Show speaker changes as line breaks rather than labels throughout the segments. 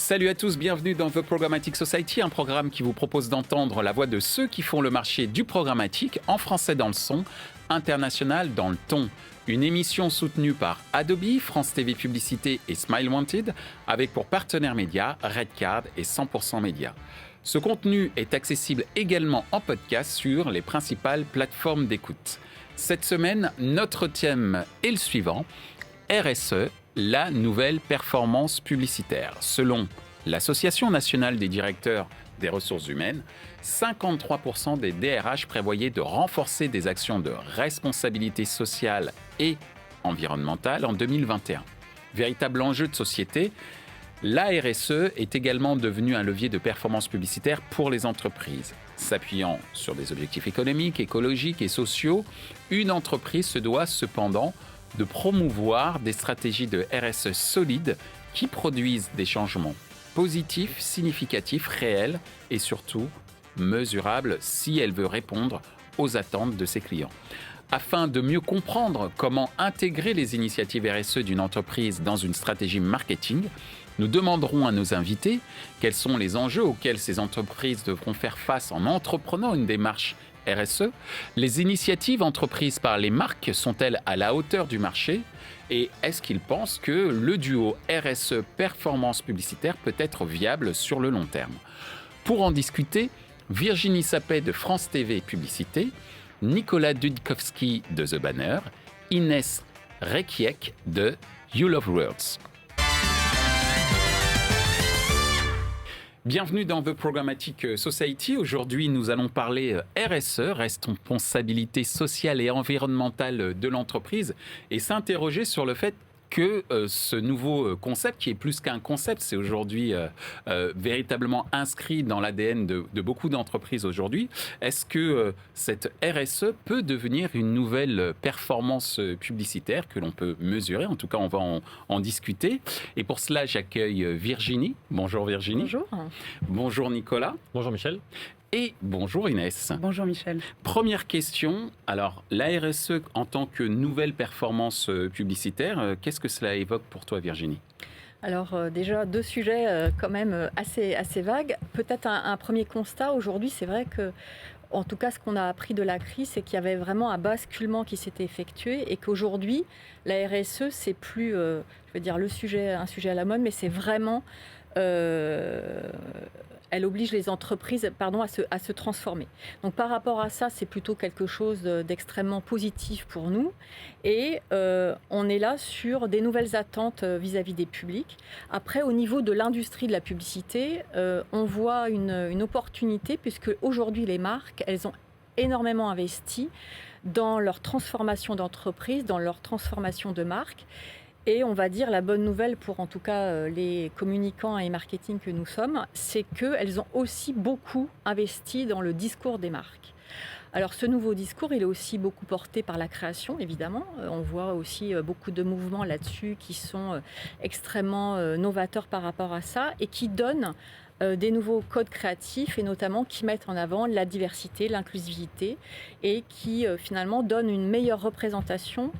Salut à tous, bienvenue dans The Programmatic Society, un programme qui vous propose d'entendre la voix de ceux qui font le marché du programmatique, en français dans le son, international dans le ton. Une émission soutenue par Adobe, France TV Publicité et Smile Wanted, avec pour partenaires médias Redcard et 100% Média. Ce contenu est accessible également en podcast sur les principales plateformes d'écoute. Cette semaine, notre thème est le suivant, RSE, la nouvelle performance publicitaire. Selon l'Association nationale des directeurs des ressources humaines, 53% des DRH prévoyaient de renforcer des actions de responsabilité sociale et environnementale en 2021. Véritable enjeu de société, la RSE est également devenue un levier de performance publicitaire pour les entreprises. S'appuyant sur des objectifs économiques, écologiques et sociaux, une entreprise se doit cependant de promouvoir des stratégies de RSE solides qui produisent des changements positifs, significatifs, réels et surtout mesurables si elle veut répondre aux attentes de ses clients. Afin de mieux comprendre comment intégrer les initiatives RSE d'une entreprise dans une stratégie marketing, nous demanderons à nos invités quels sont les enjeux auxquels ces entreprises devront faire face en entreprenant une démarche RSE. Les initiatives entreprises par les marques sont-elles à la hauteur du marché? Et est-ce qu'ils pensent que le duo RSE performance publicitaire peut être viable sur le long terme? Pour en discuter, Virginie Sapet de France TV Publicité, Nicolas Dudkowski de The Banner, Inès Rekiek de You Love Words. Bienvenue dans The Programmatic Society. Aujourd'hui, nous allons parler RSE, responsabilité sociale et environnementale de l'entreprise, et s'interroger sur le fait que ce nouveau concept, qui est plus qu'un concept, c'est aujourd'hui véritablement inscrit dans l'ADN de beaucoup d'entreprises aujourd'hui. Est-ce que cette RSE peut devenir une nouvelle performance publicitaire que l'on peut mesurer? En tout cas, on va en discuter. Et pour cela, j'accueille Virginie. Bonjour Virginie.
Bonjour.
Bonjour Nicolas.
Bonjour Michel.
Et bonjour Inès.
Bonjour Michel.
Première question, alors la RSE en tant que nouvelle performance publicitaire, qu'est-ce que cela évoque pour toi Virginie?
Alors déjà deux sujets quand même assez vagues. Peut-être un premier constat aujourd'hui, c'est vrai que en tout cas ce qu'on a appris de la crise, c'est qu'il y avait vraiment un basculement qui s'était effectué et qu'aujourd'hui la RSE c'est plus, je veux dire un sujet à la mode, mais c'est vraiment elle oblige les entreprises à se transformer. Donc par rapport à ça, c'est plutôt quelque chose d'extrêmement positif pour nous. Et on est là sur des nouvelles attentes vis-à-vis des publics. Après, au niveau de l'industrie de la publicité, on voit une opportunité puisque aujourd'hui, les marques, elles ont énormément investi dans leur transformation d'entreprise, dans leur transformation de marque. Et on va dire la bonne nouvelle pour en tout cas les communicants et marketing que nous sommes, c'est qu'elles ont aussi beaucoup investi dans le discours des marques. Alors ce nouveau discours, il est aussi beaucoup porté par la création, évidemment. On voit aussi beaucoup de mouvements là-dessus qui sont extrêmement novateurs par rapport à ça et qui donnent des nouveaux codes créatifs et notamment qui mettent en avant la diversité, l'inclusivité et qui finalement donnent une meilleure représentation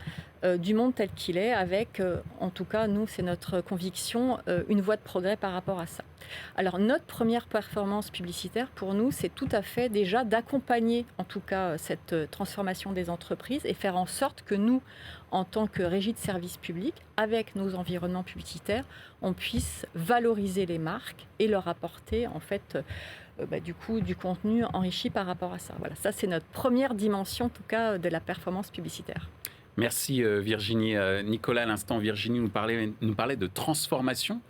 du monde tel qu'il est avec, en tout cas, nous, c'est notre conviction, une voie de progrès par rapport à ça. Alors, notre première performance publicitaire, pour nous, c'est tout à fait déjà d'accompagner, en tout cas, cette transformation des entreprises et faire en sorte que nous, en tant que régie de service public, avec nos environnements publicitaires, on puisse valoriser les marques et leur apporter, en fait, du coup, du contenu enrichi par rapport à ça. Voilà, ça, c'est notre première dimension, en tout cas, de la performance publicitaire.
Merci Virginie. Nicolas, à l'instant, Virginie nous parlait de transformation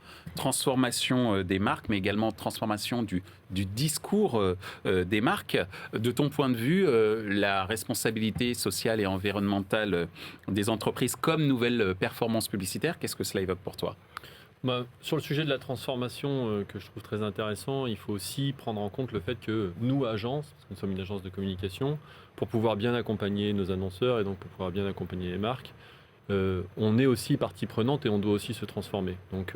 des marques, mais également transformation du discours des marques. De ton point de vue, la responsabilité sociale et environnementale des entreprises comme nouvelle performance publicitaire, qu'est-ce que cela évoque pour toi ?
Sur le sujet de la transformation que je trouve très intéressant, il faut aussi prendre en compte le fait que nous, agence, parce que nous sommes une agence de communication, pour pouvoir bien accompagner nos annonceurs et donc pour pouvoir bien accompagner les marques, on est aussi partie prenante et on doit aussi se transformer. Donc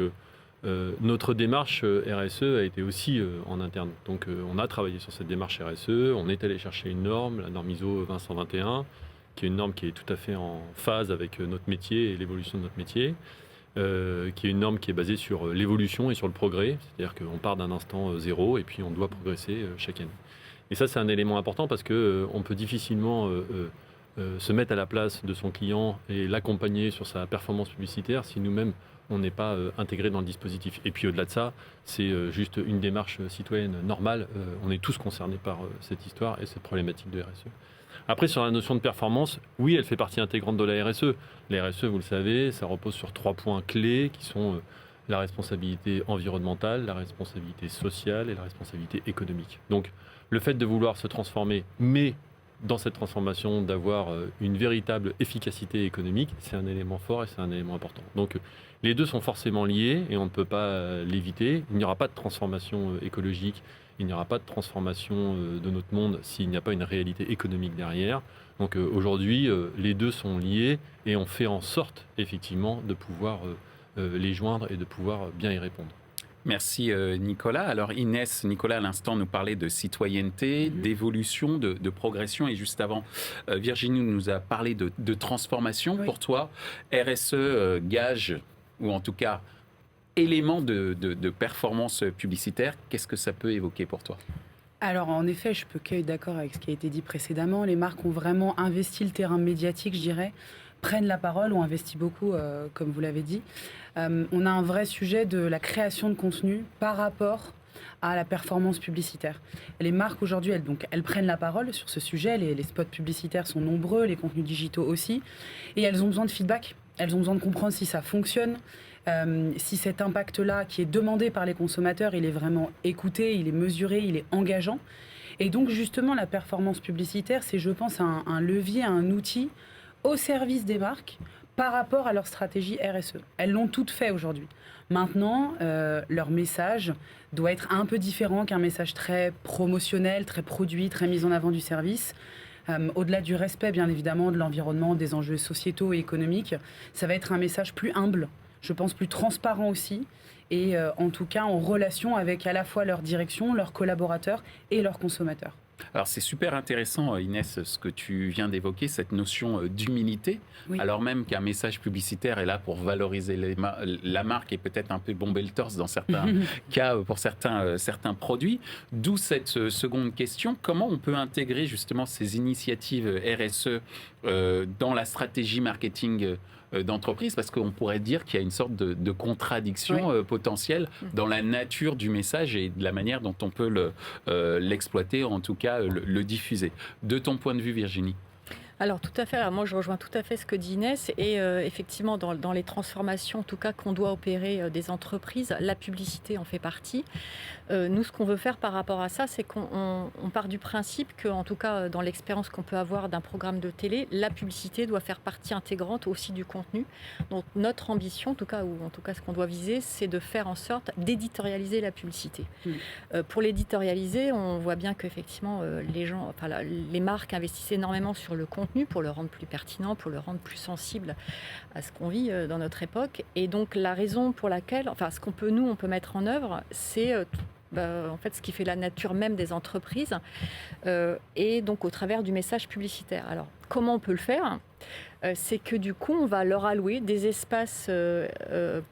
notre démarche RSE a été aussi en interne. Donc on a travaillé sur cette démarche RSE, on est allé chercher une norme, la norme ISO 20121, qui est une norme qui est tout à fait en phase avec notre métier et l'évolution de notre métier. qui est une norme qui est basée sur l'évolution et sur le progrès. C'est-à-dire qu'on part d'un instant zéro et puis on doit progresser chaque année. Et ça, c'est un élément important parce qu'on peut difficilement se mettre à la place de son client et l'accompagner sur sa performance publicitaire si nous-mêmes, on n'est pas intégré dans le dispositif. Et puis au-delà de ça, c'est juste une démarche citoyenne normale. On est tous concernés par cette histoire et cette problématique de RSE. Après, sur la notion de performance, oui, elle fait partie intégrante de la RSE. La RSE, vous le savez, ça repose sur 3 points clés qui sont la responsabilité environnementale, la responsabilité sociale et la responsabilité économique. Donc, le fait de vouloir se transformer, mais dans cette transformation, d'avoir une véritable efficacité économique, c'est un élément fort et c'est un élément important. Donc, les deux sont forcément liés et on ne peut pas l'éviter. Il n'y aura pas de transformation écologique, il n'y aura pas de transformation de notre monde s'il n'y a pas une réalité économique derrière. Donc aujourd'hui, les deux sont liés et on fait en sorte effectivement de pouvoir les joindre et de pouvoir bien y répondre.
Merci Nicolas. Alors Inès, Nicolas à l'instant nous parlait de citoyenneté, d'évolution, de progression et juste avant Virginie nous a parlé de transformation. Oui. Pour toi, RSE gage ou en tout cas élément de performance publicitaire, qu'est-ce que ça peut évoquer pour toi ?
Alors en effet, je peux qu'être d'accord avec ce qui a été dit précédemment. Les marques ont vraiment investi le terrain médiatique, je dirais, prennent la parole, ont investi beaucoup, comme vous l'avez dit. On a un vrai sujet de la création de contenu par rapport à la performance publicitaire. Les marques aujourd'hui, elles prennent la parole sur ce sujet. Les spots publicitaires sont nombreux, les contenus digitaux aussi. Et elles ont besoin de feedback. Elles ont besoin de comprendre si ça fonctionne, si cet impact-là qui est demandé par les consommateurs, il est vraiment écouté, il est mesuré, il est engageant. Et donc justement, la performance publicitaire, c'est, je pense, un levier, un outil au service des marques par rapport à leur stratégie RSE. Elles l'ont toutes fait aujourd'hui. Maintenant, leur message doit être un peu différent qu'un message très promotionnel, très produit, très mis en avant du service. Au-delà du respect, bien évidemment, de l'environnement, des enjeux sociétaux et économiques, ça va être un message plus humble, je pense plus transparent aussi, et en tout cas en relation avec à la fois leur direction, leurs collaborateurs et leurs consommateurs.
Alors c'est super intéressant Inès ce que tu viens d'évoquer, cette notion d'humilité, oui. Alors même qu'un message publicitaire est là pour valoriser la marque et peut-être un peu bomber le torse dans certains cas pour certains produits. D'où cette seconde question, comment on peut intégrer justement ces initiatives RSE dans la stratégie marketing d'entreprise, parce qu'on pourrait dire qu'il y a une sorte de contradiction oui. Potentielle dans la nature du message et de la manière dont on peut l'exploiter, en tout cas le diffuser. De ton point de vue, Virginie ?
Alors tout à fait, alors moi je rejoins tout à fait ce que dit Inès et effectivement dans les transformations en tout cas qu'on doit opérer des entreprises, la publicité en fait partie. Nous ce qu'on veut faire par rapport à ça, c'est qu'on part du principe que en tout cas dans l'expérience qu'on peut avoir d'un programme de télé, la publicité doit faire partie intégrante aussi du contenu. Donc notre ambition en tout cas, ou en tout cas ce qu'on doit viser, c'est de faire en sorte d'éditorialiser la publicité. Pour l'éditorialiser, on voit bien qu'effectivement les marques investissent énormément sur le contenu pour le rendre plus pertinent, pour le rendre plus sensible à ce qu'on vit dans notre époque. Et donc la raison pour laquelle, ce qu'on peut on peut mettre en œuvre, c'est en fait ce qui fait la nature même des entreprises et donc au travers du message publicitaire. Alors comment on peut le faire ? C'est que du coup, on va leur allouer des espaces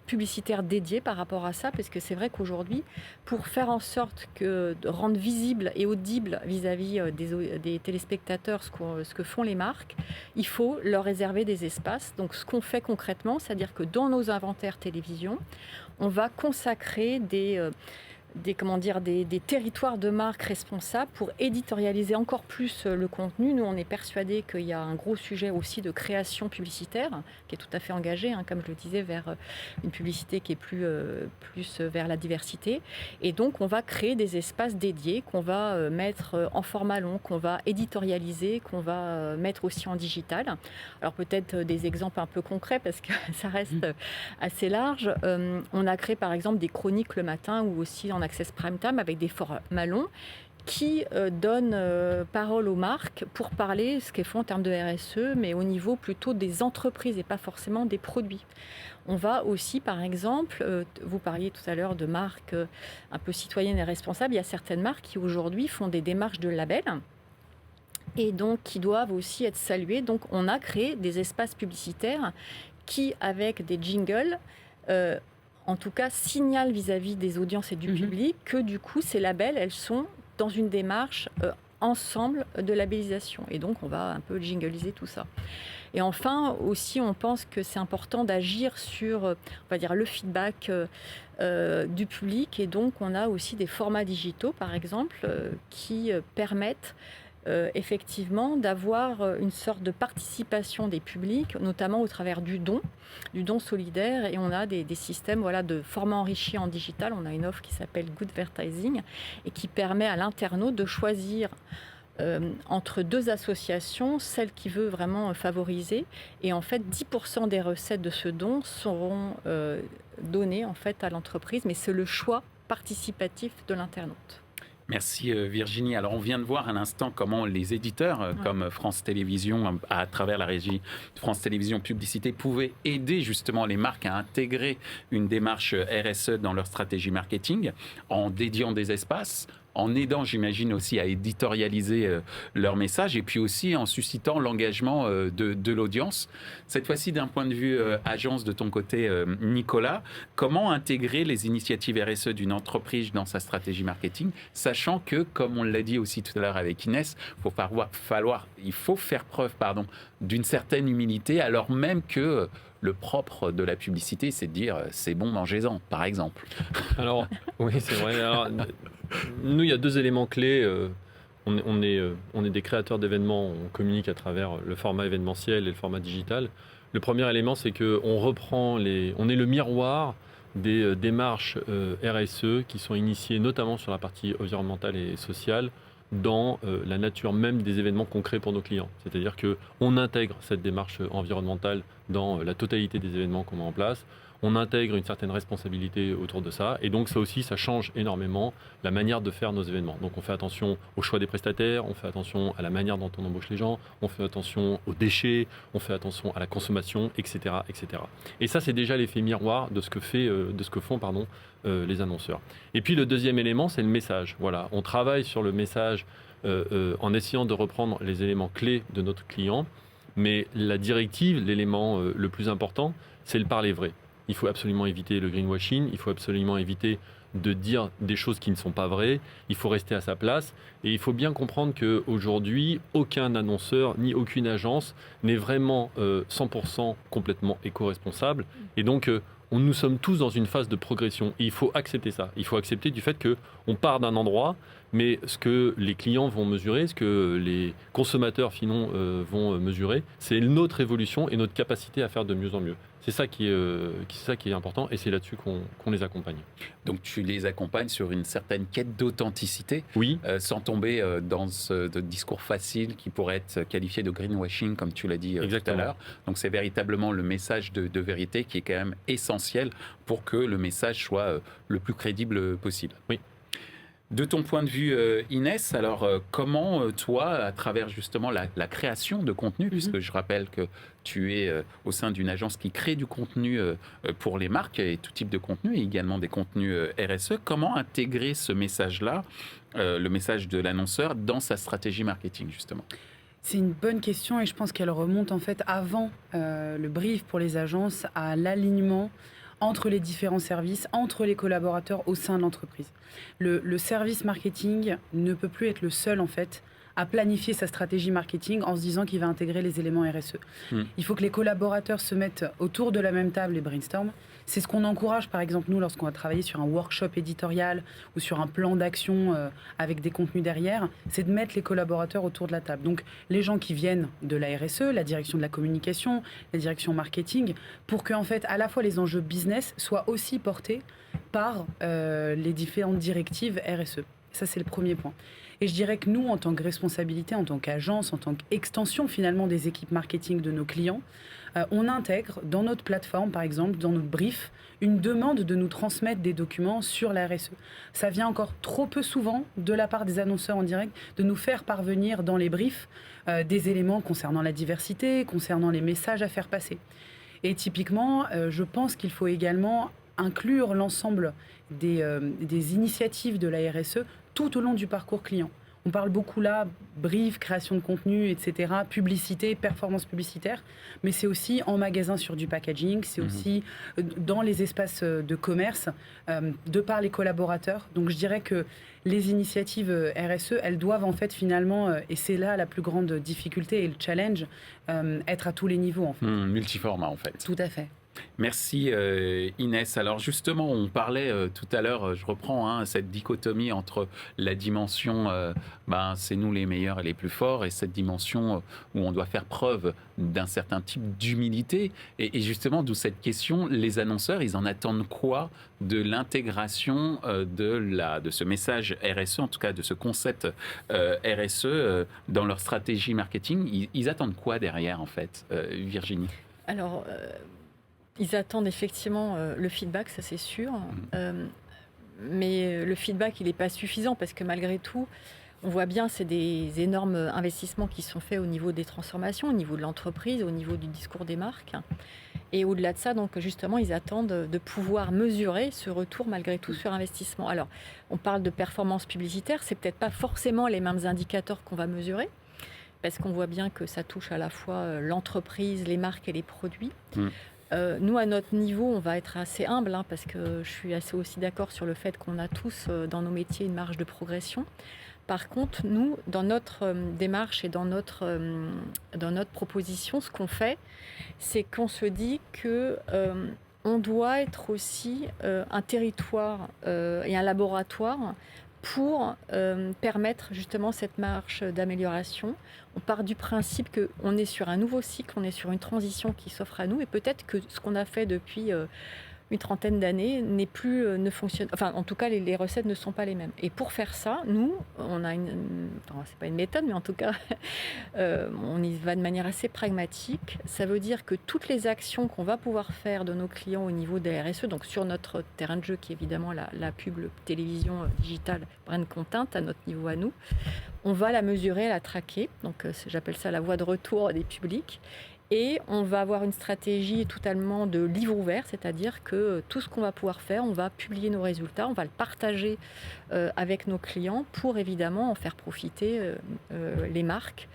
publicitaires dédiés par rapport à ça, parce que c'est vrai qu'aujourd'hui, pour faire en sorte de rendre visible et audible vis-à-vis des téléspectateurs ce que font les marques, il faut leur réserver des espaces. Donc ce qu'on fait concrètement, c'est-à-dire que dans nos inventaires télévision, on va consacrer des territoires de marques responsables pour éditorialiser encore plus le contenu. Nous, on est persuadés qu'il y a un gros sujet aussi de création publicitaire qui est tout à fait engagé, comme je le disais, vers une publicité qui est plus vers la diversité. Et donc, on va créer des espaces dédiés qu'on va mettre en format long, qu'on va éditorialiser, qu'on va mettre aussi en digital. Alors, peut-être des exemples un peu concrets parce que ça reste assez large. On a créé, par exemple, des chroniques le matin ou aussi en Access Prime Time avec des formats longs qui donnent parole aux marques pour parler ce qu'elles font en termes de RSE, mais au niveau plutôt des entreprises et pas forcément des produits. On va aussi, par exemple, vous parliez tout à l'heure de marques un peu citoyennes et responsables. Il y a certaines marques qui aujourd'hui font des démarches de label et donc qui doivent aussi être saluées. Donc on a créé des espaces publicitaires qui, avec des jingles, en tout cas, signale vis-à-vis des audiences et du public que du coup, ces labels, elles sont dans une démarche ensemble de labellisation. Et donc, on va un peu jingliser tout ça. Et enfin, aussi, on pense que c'est important d'agir sur, on va dire, le feedback du public. Et donc, on a aussi des formats digitaux, par exemple, qui permettent effectivement d'avoir une sorte de participation des publics, notamment au travers du don solidaire. Et on a des systèmes de formats enrichis en digital. On a une offre qui s'appelle Goodvertising et qui permet à l'internaute de choisir entre 2 associations, celle qui veut vraiment favoriser. Et en fait, 10% des recettes de ce don seront données en fait, à l'entreprise, mais c'est le choix participatif de l'internaute.
Merci Virginie. Alors on vient de voir à l'instant comment les éditeurs comme France Télévisions, à travers la régie France Télévisions Publicité, pouvaient aider justement les marques à intégrer une démarche RSE dans leur stratégie marketing en dédiant des espaces, en aidant, j'imagine, aussi à éditorialiser leur message et puis aussi en suscitant l'engagement de l'audience. Cette fois-ci, d'un point de vue agence de ton côté, Nicolas, comment intégrer les initiatives RSE d'une entreprise dans sa stratégie marketing, sachant que, comme on l'a dit aussi tout à l'heure avec Inès, il faut faire preuve d'une certaine humilité, alors même que le propre de la publicité, c'est de dire c'est bon, mangez-en, par exemple.
Alors, oui, c'est vrai. Alors, nous, il y a 2 éléments clés. On est des créateurs d'événements, on communique à travers le format événementiel et le format digital. Le premier élément, c'est qu'on on est le miroir des démarches RSE qui sont initiées notamment sur la partie environnementale et sociale dans la nature même des événements qu'on crée pour nos clients. C'est-à-dire qu'on intègre cette démarche environnementale dans la totalité des événements qu'on met en place. On intègre une certaine responsabilité autour de ça. Et donc ça aussi, ça change énormément la manière de faire nos événements. Donc on fait attention au choix des prestataires, on fait attention à la manière dont on embauche les gens, on fait attention aux déchets, on fait attention à la consommation, etc. etc. Et ça, c'est déjà l'effet miroir de ce que font les annonceurs. Et puis le deuxième élément, c'est le message. Voilà, on travaille sur le message en essayant de reprendre les éléments clés de notre client. Mais la directive, l'élément le plus important, c'est le parler vrai. Il faut absolument éviter le greenwashing, il faut absolument éviter de dire des choses qui ne sont pas vraies, il faut rester à sa place et il faut bien comprendre qu'aujourd'hui, aucun annonceur ni aucune agence n'est vraiment 100% complètement éco-responsable et donc nous sommes tous dans une phase de progression et il faut accepter ça. Il faut accepter du fait qu'on part d'un endroit, mais ce que les clients vont mesurer, ce que les consommateurs finaux vont mesurer, c'est notre évolution et notre capacité à faire de mieux en mieux. C'est ça qui est important et c'est là-dessus qu'on les accompagne.
Donc tu les accompagnes sur une certaine quête d'authenticité,
oui.
Sans tomber dans ce discours facile qui pourrait être qualifié de greenwashing, comme tu l'as dit tout à l'heure. Donc c'est véritablement le message de vérité qui est quand même essentiel pour que le message soit le plus crédible possible.
Oui.
De ton point de vue, Inès, alors comment toi, à travers justement la création de contenu, puisque je rappelle que tu es au sein d'une agence qui crée du contenu pour les marques et tout type de contenu, et également des contenus RSE, comment intégrer ce message-là, le message de l'annonceur, dans sa stratégie marketing, justement ?
C'est une bonne question et je pense qu'elle remonte en fait avant le brief pour les agences à l'alignement entre les différents services, entre les collaborateurs au sein de l'entreprise. Le service marketing ne peut plus être le seul en fait à planifier sa stratégie marketing en se disant qu'il va intégrer les éléments RSE. Il faut que les collaborateurs se mettent autour de la même table et brainstorm. C'est ce qu'on encourage, par exemple, nous, lorsqu'on va travailler sur un workshop éditorial ou sur un plan d'action avec des contenus derrière, c'est de mettre les collaborateurs autour de la table. Donc, les gens qui viennent de la RSE, la direction de la communication, la direction marketing, pour que, en fait, à la fois les enjeux business soient aussi portés par les différentes directives RSE. Ça, c'est le premier point. Et je dirais que nous, en tant que responsabilité, en tant qu'agence, en tant qu'extension finalement des équipes marketing de nos clients, on intègre dans notre plateforme, par exemple, dans notre brief, une demande de nous transmettre des documents sur la RSE. Ça vient encore trop peu souvent de la part des annonceurs en direct de nous faire parvenir dans les briefs des éléments concernant la diversité, concernant les messages à faire passer. Et typiquement, je pense qu'il faut également inclure l'ensemble des initiatives de la RSE tout au long du parcours client. On parle beaucoup là, brief, création de contenu, etc., publicité, performance publicitaire, mais c'est aussi en magasin sur du packaging, c'est aussi dans les espaces de commerce, de par les collaborateurs. Donc je dirais que les initiatives RSE, elles doivent en fait finalement, et c'est là la plus grande difficulté et le challenge, être à tous les niveaux en fait.
Multiformat en fait.
Tout à fait.
Merci Inès. Alors justement, on parlait tout à l'heure, je reprends cette dichotomie entre la dimension c'est nous les meilleurs et les plus forts et cette dimension où on doit faire preuve d'un certain type d'humilité. Et justement, d'où cette question, les annonceurs, ils en attendent quoi de l'intégration de ce message RSE, en tout cas de ce concept RSE dans leur stratégie marketing? Ils attendent quoi derrière en fait, Virginie?
Alors, ils attendent effectivement le feedback, ça c'est sûr. Mais le feedback, il n'est pas suffisant parce que malgré tout, on voit bien, c'est des énormes investissements qui sont faits au niveau des transformations, au niveau de l'entreprise, au niveau du discours des marques. Et au-delà de ça, donc justement, ils attendent de pouvoir mesurer ce retour malgré tout sur investissement. Alors, on parle de performance publicitaire, c'est peut-être pas forcément les mêmes indicateurs qu'on va mesurer, parce qu'on voit bien que ça touche à la fois l'entreprise, les marques et les produits. Nous, à notre niveau, on va être assez humble, parce que je suis assez aussi d'accord sur le fait qu'on a tous dans nos métiers une marge de progression. Par contre, nous, dans notre démarche et dans notre proposition, ce qu'on fait, c'est qu'on se dit qu'on doit être aussi un territoire et un laboratoire pour permettre justement cette marche d'amélioration. On part du principe qu'on est sur un nouveau cycle, on est sur une transition qui s'offre à nous et peut-être que ce qu'on a fait depuis une trentaine d'années ne fonctionne. Enfin, en tout cas, les recettes ne sont pas les mêmes. Et pour faire ça, nous, on a c'est pas une méthode, mais en tout cas, on y va de manière assez pragmatique. Ça veut dire que toutes les actions qu'on va pouvoir faire de nos clients au niveau des RSE, donc sur notre terrain de jeu, qui est évidemment la pub, la télévision digitale, brand content, à notre niveau à nous, on va la mesurer, la traquer. Donc, j'appelle ça la voie de retour des publics. Et on va avoir une stratégie totalement de livre ouvert, c'est-à-dire que tout ce qu'on va pouvoir faire, on va publier nos résultats, on va le partager avec nos clients pour évidemment en faire profiter les marques.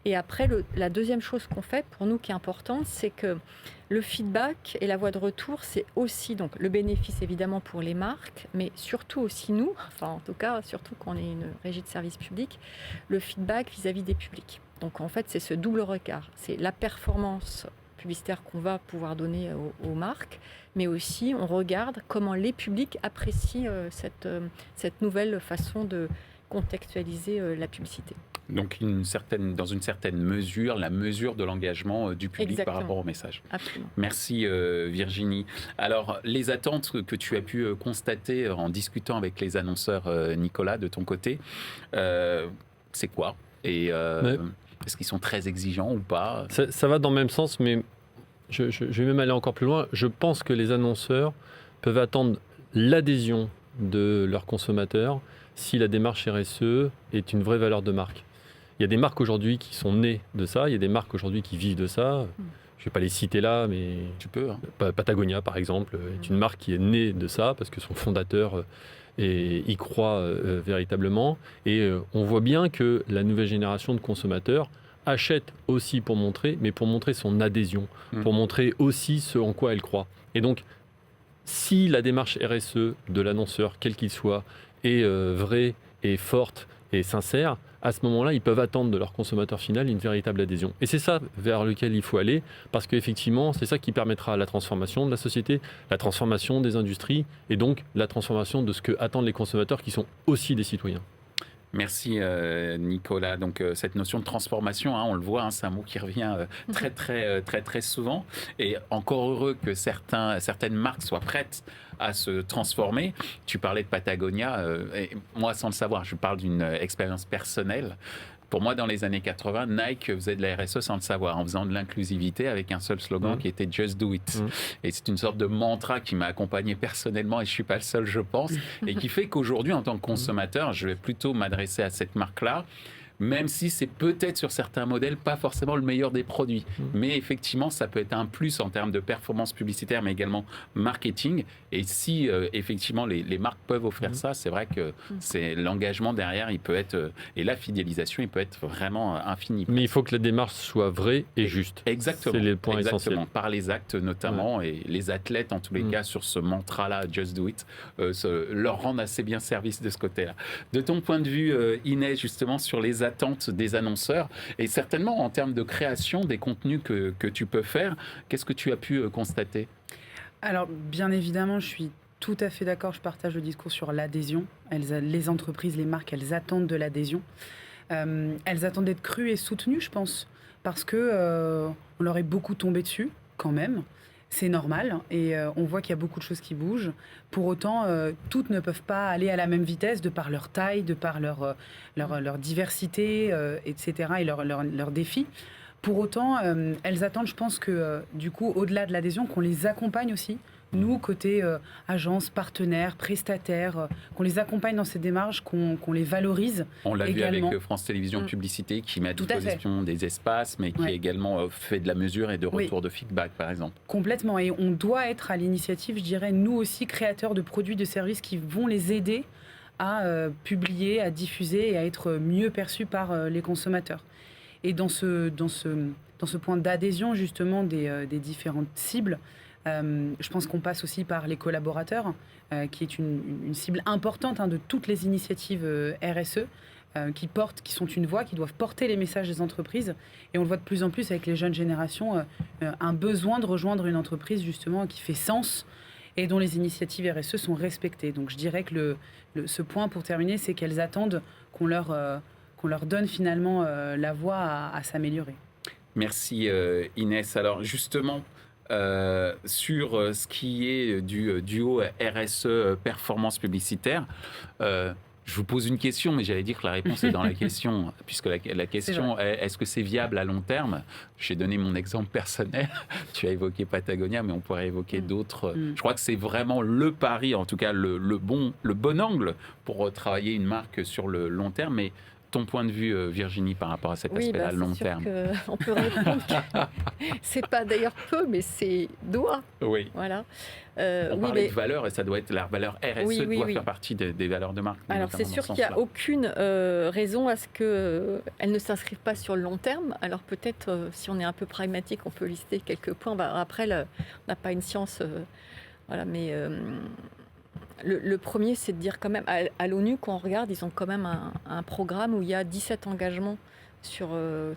Et après, la deuxième chose qu'on fait pour nous qui est importante, c'est que le feedback et la voie de retour, c'est aussi donc le bénéfice évidemment pour les marques, mais surtout aussi nous, enfin en tout cas surtout quand on est une régie de service public, le feedback vis-à-vis des publics. Donc en fait, c'est ce double regard. C'est la performance publicitaire qu'on va pouvoir donner aux marques, mais aussi on regarde comment les publics apprécient cette nouvelle façon de contextualiser la publicité.
Donc dans une certaine mesure, la mesure de l'engagement du public. Exactement. Par rapport au message.
Absolument.
Merci Virginie. Alors les attentes que tu as pu constater en discutant avec les annonceurs, Nicolas, de ton côté, c'est quoi? Et est-ce qu'ils sont très exigeants ou pas?
Ça va dans le même sens, mais je vais même aller encore plus loin. Je pense que les annonceurs peuvent attendre l'adhésion de leurs consommateurs si la démarche RSE est une vraie valeur de marque. Il y a des marques aujourd'hui qui sont nées de ça, il y a des marques aujourd'hui qui vivent de ça. Je ne vais pas les citer là, mais
tu peux.
Patagonia, par exemple, est une marque qui est née de ça parce que son fondateur y croit véritablement. Et on voit bien que la nouvelle génération de consommateurs achète aussi pour montrer, mais pour montrer son adhésion, pour montrer aussi ce en quoi elle croit. Et donc, si la démarche RSE de l'annonceur, quel qu'il soit, est vraie et forte et sincère, à ce moment-là, ils peuvent attendre de leur consommateur final une véritable adhésion. Et c'est ça vers lequel il faut aller, parce qu'effectivement, c'est ça qui permettra la transformation de la société, la transformation des industries, et donc la transformation de ce que attendent les consommateurs qui sont aussi des citoyens.
Merci Nicolas. Donc cette notion de transformation, on le voit, c'est un mot qui revient très souvent. Et encore heureux que certaines marques soient prêtes à se transformer. Tu parlais de Patagonia, et moi sans le savoir, je parle d'une expérience personnelle. Pour moi, dans les années 80, Nike faisait de la RSE sans le savoir, en faisant de l'inclusivité avec un seul slogan qui était « Just do it ». Et c'est une sorte de mantra qui m'a accompagné personnellement, et je ne suis pas le seul, je pense, et qui fait qu'aujourd'hui, en tant que consommateur, je vais plutôt m'adresser à cette marque-là même si c'est peut-être sur certains modèles pas forcément le meilleur des produits. Mais effectivement, ça peut être un plus en termes de performance publicitaire, mais également marketing. Et si effectivement les marques peuvent offrir ça, c'est vrai que c'est l'engagement derrière, il peut être et la fidélisation, il peut être vraiment infini.
Mais il faut que la démarche soit vraie et juste.
Exactement.
C'est le point essentiel.
Par les actes notamment, et les athlètes en tous les cas sur ce mantra-là, Just Do It, leur rendent assez bien service de ce côté-là. De ton point de vue, Inès, justement sur les attentes des annonceurs et certainement en termes de création des contenus que tu peux faire, qu'est-ce que tu as pu constater ?
Alors, bien évidemment, je suis tout à fait d'accord, je partage le discours sur l'adhésion. Les entreprises, les marques, elles attendent de l'adhésion. Elles attendent d'être crues et soutenues, je pense, parce que on leur est beaucoup tombé dessus, quand même. C'est normal, et on voit qu'il y a beaucoup de choses qui bougent. Pour autant, toutes ne peuvent pas aller à la même vitesse, de par leur taille, de par leur diversité, etc., et leurs défis. Pour autant, elles attendent, je pense que, du coup, au-delà de l'adhésion, qu'on les accompagne aussi, nous, côté agence, partenaires, prestataires, qu'on les accompagne dans ces démarches, qu'on les valorise.
On l'a vu
également.
avec France Télévisions Publicité qui met à
Tout à
disposition des espaces, mais qui a également fait de la mesure et de retour de feedback, par exemple.
Complètement. Et on doit être à l'initiative, je dirais, nous aussi, créateurs de produits, de services qui vont les aider à publier, à diffuser et à être mieux perçus par les consommateurs. Et dans ce point d'adhésion, justement, des différentes cibles, je pense qu'on passe aussi par les collaborateurs, qui est une cible importante de toutes les initiatives RSE, qui sont une voix, qui doivent porter les messages des entreprises. Et on le voit de plus en plus avec les jeunes générations, un besoin de rejoindre une entreprise justement qui fait sens et dont les initiatives RSE sont respectées. Donc je dirais que ce point, pour terminer, c'est qu'elles attendent qu'on leur donne finalement la voie à s'améliorer.
Merci Inès. Alors justement, sur ce qui est du duo RSE performance publicitaire, je vous pose une question, mais j'allais dire que la réponse est dans la question, puisque la question est, est-ce que c'est viable à long terme ? J'ai donné mon exemple personnel, tu as évoqué Patagonia, mais on pourrait évoquer d'autres. Je crois que c'est vraiment le pari, en tout cas le bon angle pour travailler une marque sur le long terme, mais ton point de vue, Virginie, par rapport à cet aspect-là, long terme.
On peut répondre que c'est pas d'ailleurs peu, mais c'est doit.
Oui.
Voilà.
On parlait de valeur, et ça doit être la valeur RSE doit faire partie des valeurs de marque.
Alors c'est sûr qu'il n'y a aucune raison à ce qu'elles ne s'inscrivent pas sur le long terme. Alors peut-être, si on est un peu pragmatique, on peut lister quelques points. Après, on n'a pas une science, voilà, mais le premier, c'est de dire quand même, à l'ONU, quand on regarde, ils ont quand même un programme où il y a 17 engagements sur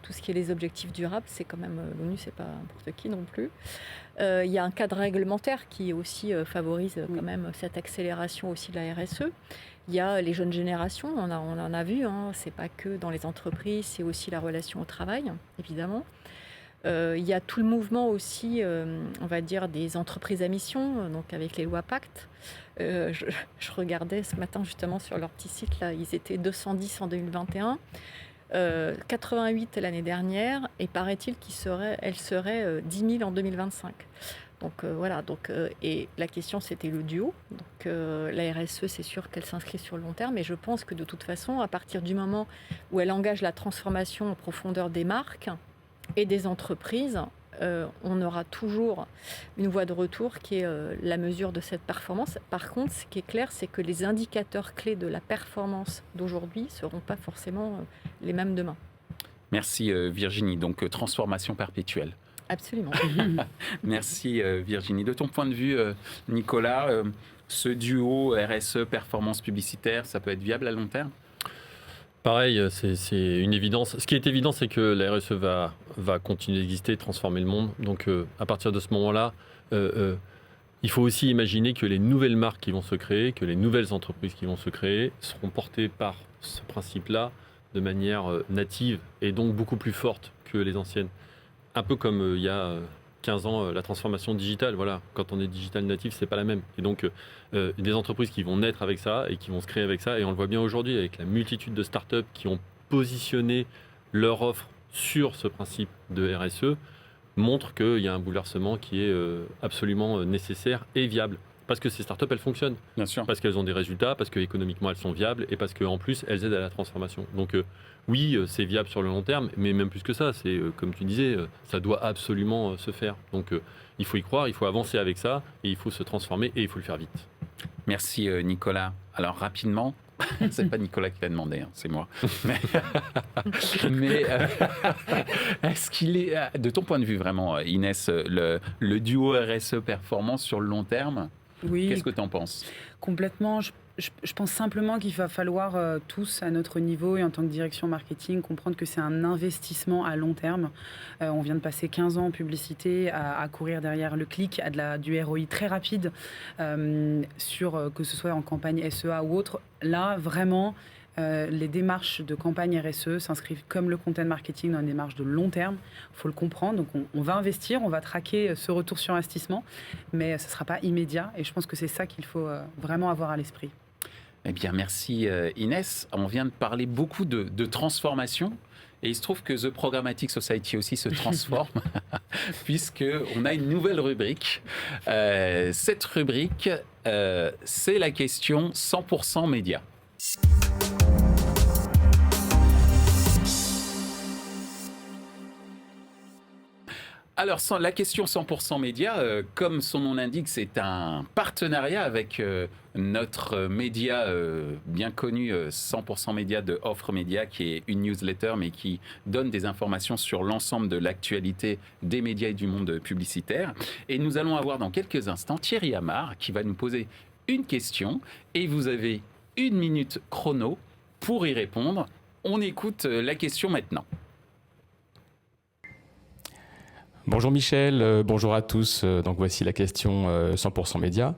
tout ce qui est les objectifs durables. C'est quand même, l'ONU, c'est pas n'importe qui non plus. Il y a un cadre réglementaire qui aussi favorise quand même cette accélération aussi de la RSE. Il y a les jeunes générations, on en a vu, c'est pas que dans les entreprises, c'est aussi la relation au travail, évidemment. Il y a tout le mouvement aussi, on va dire, des entreprises à mission, donc avec les lois Pacte. Je regardais ce matin justement sur leur petit site, là, ils étaient 210 en 2021, 88 l'année dernière, et paraît-il qu'elles seraient 10 000 en 2025. Donc voilà, et la question c'était le duo. Donc la RSE, c'est sûr qu'elle s'inscrit sur le long terme, mais je pense que de toute façon, à partir du moment où elle engage la transformation en profondeur des marques et des entreprises, on aura toujours une voie de retour qui est la mesure de cette performance. Par contre, ce qui est clair, c'est que les indicateurs clés de la performance d'aujourd'hui ne seront pas forcément les mêmes demain.
Merci Virginie. Donc transformation perpétuelle.
Absolument.
Merci Virginie. De ton point de vue, Nicolas, ce duo RSE performance publicitaire, ça peut être viable à long terme ?
Pareil, c'est une évidence. Ce qui est évident, c'est que la RSE va continuer d'exister, transformer le monde. Donc, à partir de ce moment-là, il faut aussi imaginer que les nouvelles marques qui vont se créer, que les nouvelles entreprises qui vont se créer, seront portées par ce principe-là de manière native et donc beaucoup plus forte que les anciennes. Un peu comme il y a 15 ans, la transformation digitale. Voilà, quand on est digital natif, c'est pas la même. Et donc, des entreprises qui vont naître avec ça et qui vont se créer avec ça. Et on le voit bien aujourd'hui avec la multitude de startups qui ont positionné leur offre sur ce principe de RSE, montre qu'il y a un bouleversement qui est absolument nécessaire et viable. parce que ces startups, elles fonctionnent.
Bien sûr.
Parce qu'elles ont des résultats, parce qu'économiquement, elles sont viables et parce qu'en plus, elles aident à la transformation. Donc oui, c'est viable sur le long terme, mais même plus que ça, c'est comme tu disais, ça doit absolument se faire. Donc il faut y croire, il faut avancer avec ça, et il faut se transformer, et il faut le faire vite.
Merci Nicolas. Alors rapidement, c'est pas Nicolas qui l'a demandé, hein, c'est moi. Mais est-ce qu'il est, de ton point de vue vraiment, Inès, le duo RSE performance sur le long terme,
Oui,
qu'est-ce que tu en penses?
complètement. Je pense simplement qu'il va falloir tous, à notre niveau et en tant que direction marketing, comprendre que c'est un investissement à long terme. On vient de passer 15 ans en publicité à courir derrière le clic, à du ROI très rapide, sur que ce soit en campagne SEA ou autre. Là, vraiment, les démarches de campagne RSE s'inscrivent comme le content marketing dans une démarche de long terme. Il faut le comprendre. Donc, on va investir, on va traquer ce retour sur investissement, mais ce ne sera pas immédiat. Et je pense que c'est ça qu'il faut vraiment avoir à l'esprit.
Eh bien, merci Inès. On vient de parler beaucoup de transformation. Et il se trouve que The Programmatic Society aussi se transforme, puisqu'on a une nouvelle rubrique. Cette rubrique, c'est la question 100% média. Alors, la question 100% média, comme son nom l'indique, c'est un partenariat avec notre média bien connu, 100% média de Offre Média, qui est une newsletter, mais qui donne des informations sur l'ensemble de l'actualité des médias et du monde publicitaire. Et nous allons avoir dans quelques instants Thierry Amar qui va nous poser une question. Et vous avez 1 minute chrono pour y répondre. On écoute la question maintenant.
Bonjour Michel, bonjour à tous. Donc voici la question 100% média.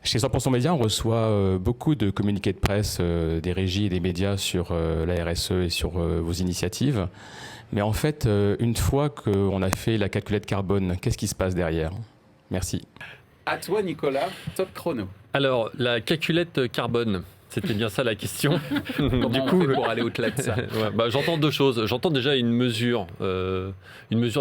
Chez 100% média, on reçoit beaucoup de communiqués de presse des régies et des médias sur la RSE et sur vos initiatives. Mais en fait, une fois qu'on a fait la calculette carbone, qu'est-ce qui se passe derrière? Merci.
À toi Nicolas, top chrono.
Alors, la calculette carbone, c'était bien ça la question.
Comment
Du
on
coup,
fait pour aller au-delà de ça?
Ouais, j'entends deux choses. J'entends déjà une mesure de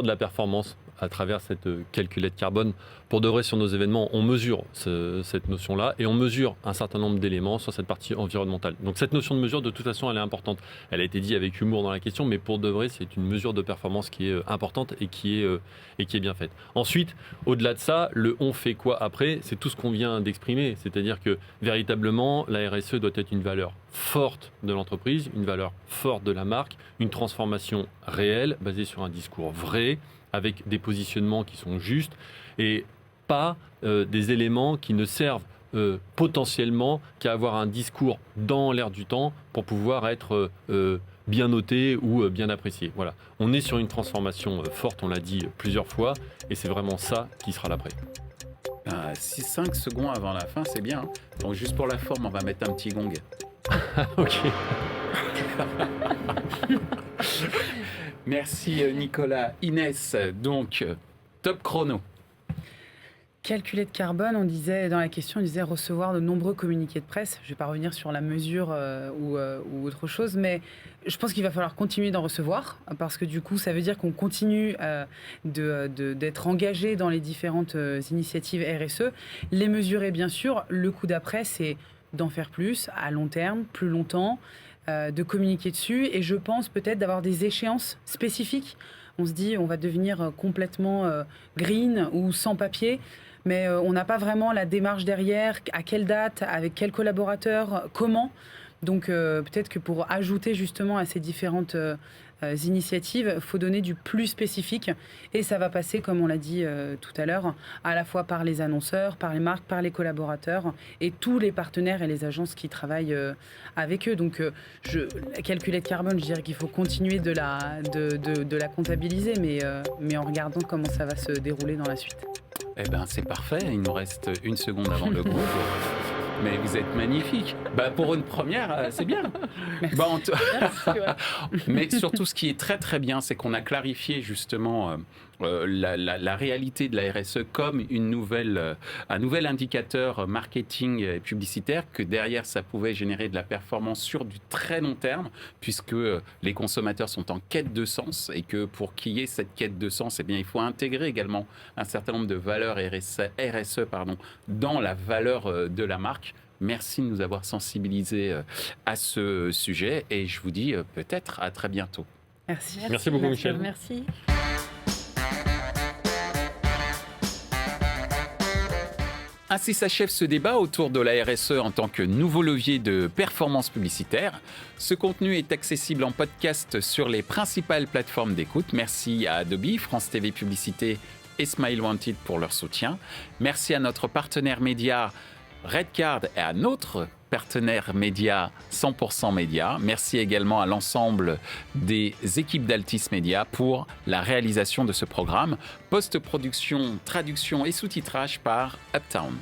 la performance à travers cette calculette carbone. Pour de vrai, sur nos événements, on mesure cette notion-là et on mesure un certain nombre d'éléments sur cette partie environnementale. Donc cette notion de mesure, de toute façon, elle est importante. Elle a été dit avec humour dans la question, mais pour de vrai, c'est une mesure de performance qui est importante et qui est bien faite. Ensuite, au-delà de ça, le on fait quoi après, c'est tout ce qu'on vient d'exprimer. C'est-à-dire que véritablement, la RSE doit être une valeur forte de l'entreprise, une valeur forte de la marque, une transformation réelle, basée sur un discours vrai, avec des positionnements qui sont justes et pas des éléments qui ne servent potentiellement qu'à avoir un discours dans l'air du temps pour pouvoir être bien noté ou bien apprécié. Voilà. On est sur une transformation forte, on l'a dit plusieurs fois, et c'est vraiment ça qui sera l'après.
5 secondes avant la fin, c'est bien. Hein. Donc juste pour la forme, on va mettre un petit gong.
Ok.
Merci Nicolas. Inès, donc top chrono.
Calculette carbone, on disait dans la question, on disait recevoir de nombreux communiqués de presse. Je ne vais pas revenir sur la mesure ou autre chose, mais je pense qu'il va falloir continuer d'en recevoir parce que du coup, ça veut dire qu'on continue d'être engagé dans les différentes initiatives RSE. Les mesurer, bien sûr. Le coup d'après, c'est d'en faire plus à long terme, plus longtemps, de communiquer dessus. Et je pense peut-être d'avoir des échéances spécifiques. On se dit, on va devenir complètement green ou sans papier. Mais on n'a pas vraiment la démarche derrière, à quelle date, avec quel collaborateur, comment. Donc peut-être que pour ajouter justement à ces différentes initiatives, il faut donner du plus spécifique. Et ça va passer, comme on l'a dit tout à l'heure, à la fois par les annonceurs, par les marques, par les collaborateurs et tous les partenaires et les agences qui travaillent avec eux. Donc la calculette carbone, je dirais qu'il faut continuer de la comptabiliser, mais en regardant comment ça va se dérouler dans la suite.
Eh bien, c'est parfait. Il nous reste 1 seconde avant le groupe. Mais vous êtes magnifique. Pour une première, c'est bien.
Merci.
Mais surtout, ce qui est très très bien, c'est qu'on a clarifié justement la réalité de la RSE comme un nouvel indicateur marketing et publicitaire, que derrière ça pouvait générer de la performance sur du très long terme, puisque les consommateurs sont en quête de sens et que pour qu'il y ait cette quête de sens, eh bien, il faut intégrer également un certain nombre de valeurs RSE dans la valeur de la marque. Merci de nous avoir sensibilisés à ce sujet et je vous dis peut-être à très bientôt.
Merci beaucoup, Michel.
Merci.
Ainsi s'achève ce débat autour de la RSE en tant que nouveau levier de performance publicitaire. Ce contenu est accessible en podcast sur les principales plateformes d'écoute. Merci à Adobe, France TV Publicité et Smile Wanted pour leur soutien. Merci à notre partenaire média Redcard et à notre partenaire média 100% Média. Merci également à l'ensemble des équipes d'Altis Média pour la réalisation de ce programme. Post-production, traduction et sous-titrage par Uptown.